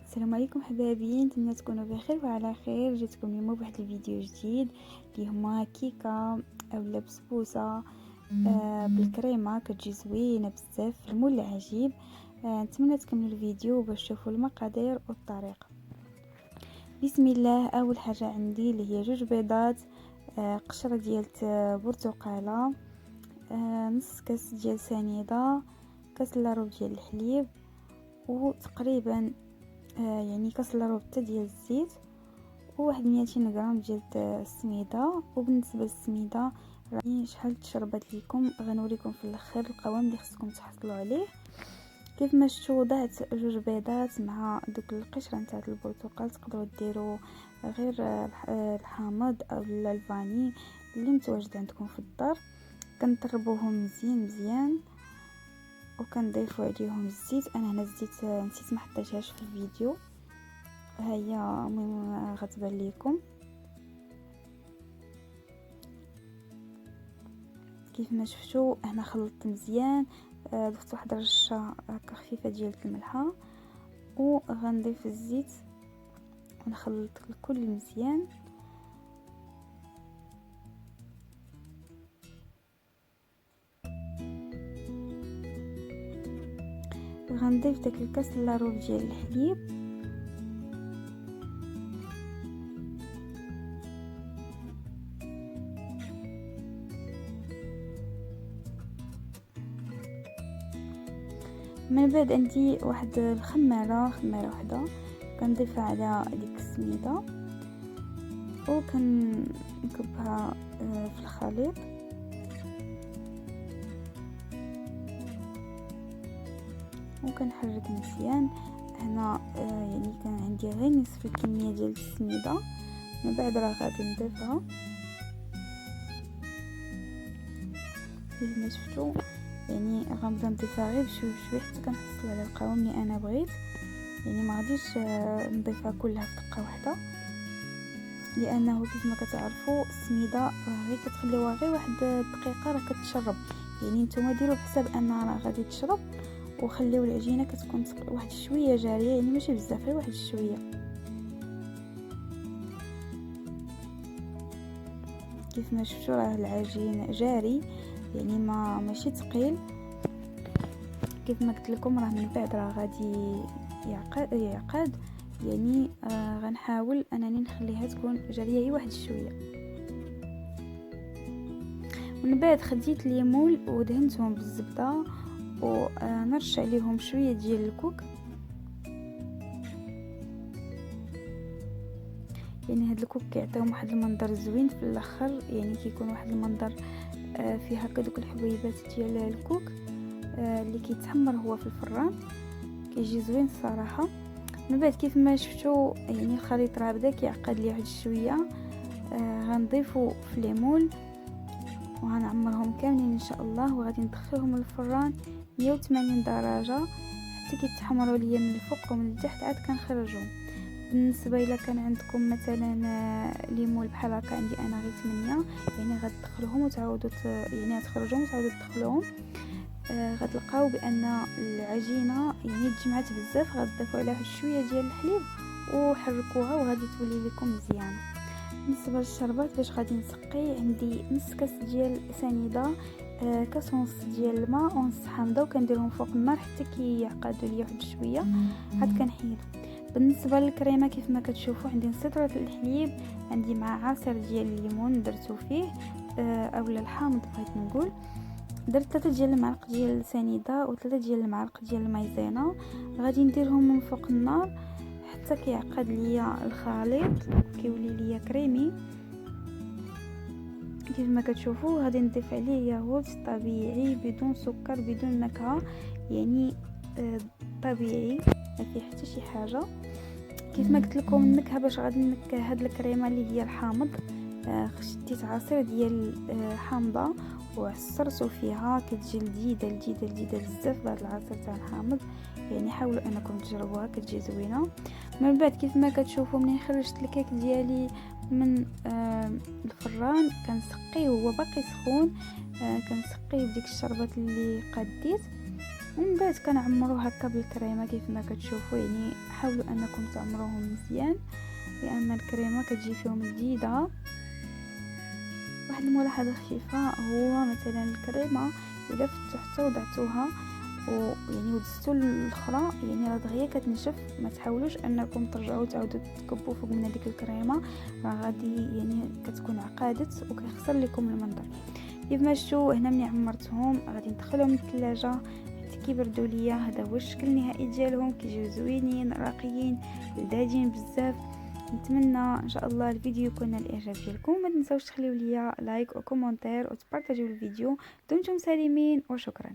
السلام عليكم حبايبي، نتمنى تكونوا بخير وعلى خير. جيتكم اليوم بواحد الفيديو جديد اللي هما كيكه اولا بسبوسه بالكريمه، كتجي زوينه بزاف، المول عجيب. نتمنى تكملوا الفيديو باش تشوفوا المقادير والطريقه. بسم الله. اول حاجه عندي اللي هي 2 بيضات، قشره ديال برتقاله، نص كاس ديال سنيده، كاس الا ربع ديال الحليب، وتقريبا يعني كاس الا ربع ديال الزيت، وواحد 200 غرام ديال السميده. وبالنسبه للسميده راني شحال تشربات لكم، غنوريكم في الاخر القوام اللي خصكم تحصلوا عليه. كيف ما شفتوا ضعت 2 بيضات مع دوك القشره نتاع البرتقال. تقدروا ديروا غير الحامض او الفاني اللي متواجد عندكم في الدار. كنطربوهم مزيان وكنضيفوا عليهم الزيت. انا هنا الزيت نسيت ما حطيتهاش في الفيديو، هي المهم غتبان لكم. كيف ما شفتوا انا خلطت مزيان، ضفت واحد الرشه هكا خفيفه ديال الملحه، وغنضيف الزيت ونخلط الكل مزيان. غنضيف داك الكاس الا ربع ديال الحليب، من بعد عندي واحد خماره وحده كنضيفها على ديك السميده وكنكبها في الخليط. وكنحرك مزيان. هنا يعني كان عندي غير نصف الكميه ديال السميده، من بعد راه غادي نضيفها. كيف ما شفتوا يعني غنبدا نضيفها غير بشوي حتى كنحصل على القوام اللي انا بغيت. يعني ما غاديش نضيفها كلها في دقه واحده، لانه كيف ما كتعرفوا السميده غير كتخليوها غير واحد دقيقه راه كتشرب. يعني نتوما ديروا بحساب انها راه غادي تشرب، وخليو العجينه كتكون واحد شويه جاريه، يعني ماشي بزاف غير واحد شويه. كيف ما شفتوا راه العجين جاري، يعني ماشي ثقيل. كيف ما قلت لكم راه من بعد راه غادي يعقد يعني غنحاول انني نخليها تكون جاريه هي واحد شويه. من بعد خديت ليمون ودهنتهم بالزبده ونرش عليهم شويه ديال الكوك. يعني هاد الكوك كيعطيهم واحد المنظر زوين في الاخر، يعني كيكون واحد المنظر فيه هكا دوك الحبيبات ديال الكوك اللي كيتحمر هو في الفران، كيجي زوين الصراحه. من بعد كيف ما شفتوا يعني الخليط راه بدا كيعقد لي واحد شويه، غنضيفوا في ليمون وغنعمرهم كاملين ان شاء الله، وغادي ندخلهم للفران 180 درجه حتى كيتحمروا ليا من الفوق ومن التحت، عاد كنخرجهم. بالنسبه الا كان عندكم مثلا ليمون بحال هكا، عندي انا غير 8، يعني غتدخلوهم وتعاودوا يعني تخرجوهم وتعاودوا تدخلوهم. غتلقاو بان العجينه يعني تجمعات بزاف. غتضيفوا عليها شويه ديال الحليب وحركوها وغادي تولي لكم مزيانه. بالنسبه للشربات باش غادي نسقي، عندي نص كاس ديال سنيده، كاس ونص ديال الماء ونص حامضه، وكنديرهم فوق النار حتى كيعقدوا ليا واحد شويه، عاد كنحيدهم. بالنسبه للكريمه كيف ما كتشوفوا عندي نص الحليب، عندي مع عصير ديال الليمون درتو فيه اولا الحامض بغيت نقول. درت 3 ديال المعالق ديال سنيده و3 ديال المعالق ديال المايزينا. غادي نديرهم من فوق النار حتى كيعقد ليا الخليط كيولي ليا كريمي. كيف ما كتشوفوا غادي نضيف عليه ياغورت طبيعي بدون سكر بدون نكهه، يعني طبيعي ما فيه حتى شي حاجه. كيف ما قلت لكم النكهه باش غادي نكه هاد الكريمه اللي هي الحامض، شديت عصير ديال حامضه وعصرته فيها، كتجي لذيذه بزاف بهذا العصير تاع الحامض. يعني حاولوا انكم تجربوها، كتجي زوينه. من بعد كيف ما كتشوفوا منين خرجت الكيك ديالي من الفران كنسقيه وهو باقي سخون، كنسقيه بديك الشربات اللي قديت ومن بعد كنعمرو هكا بالكريمه كيف ما كتشوفوا. يعني حاولوا انكم تعمروهم مزيان لان الكريمه كتجي فيهم جديده. واحد الملاحظه خفيفه هو مثلا الكريمه الا فتحتو حتى وضعتوها ويعني ودزتو الاخرى يعني راه دغيا كتنشف، ما تحاولوش انكم ترجعوا تعاودوا تكبوا فوق من هذيك الكريمه، راه غادي يعني كتكون عقادت وكيخسر لكم المنظر. كيف ما شفتوا هنا ملي عمرتهم غادي ندخلهم للثلاجه حتى كيبردوا ليا. هذا هو الشكل النهائي ديالهم، كيجيو زوينين راقيين لذاذين بزاف. نتمنى ان شاء الله الفيديو يكون نال الاعجاب ديالكم. ما تنساوش تخليو ليا لايك وكومنتير وتبارطاجيو الفيديو. دمتم سالمين وشكرا.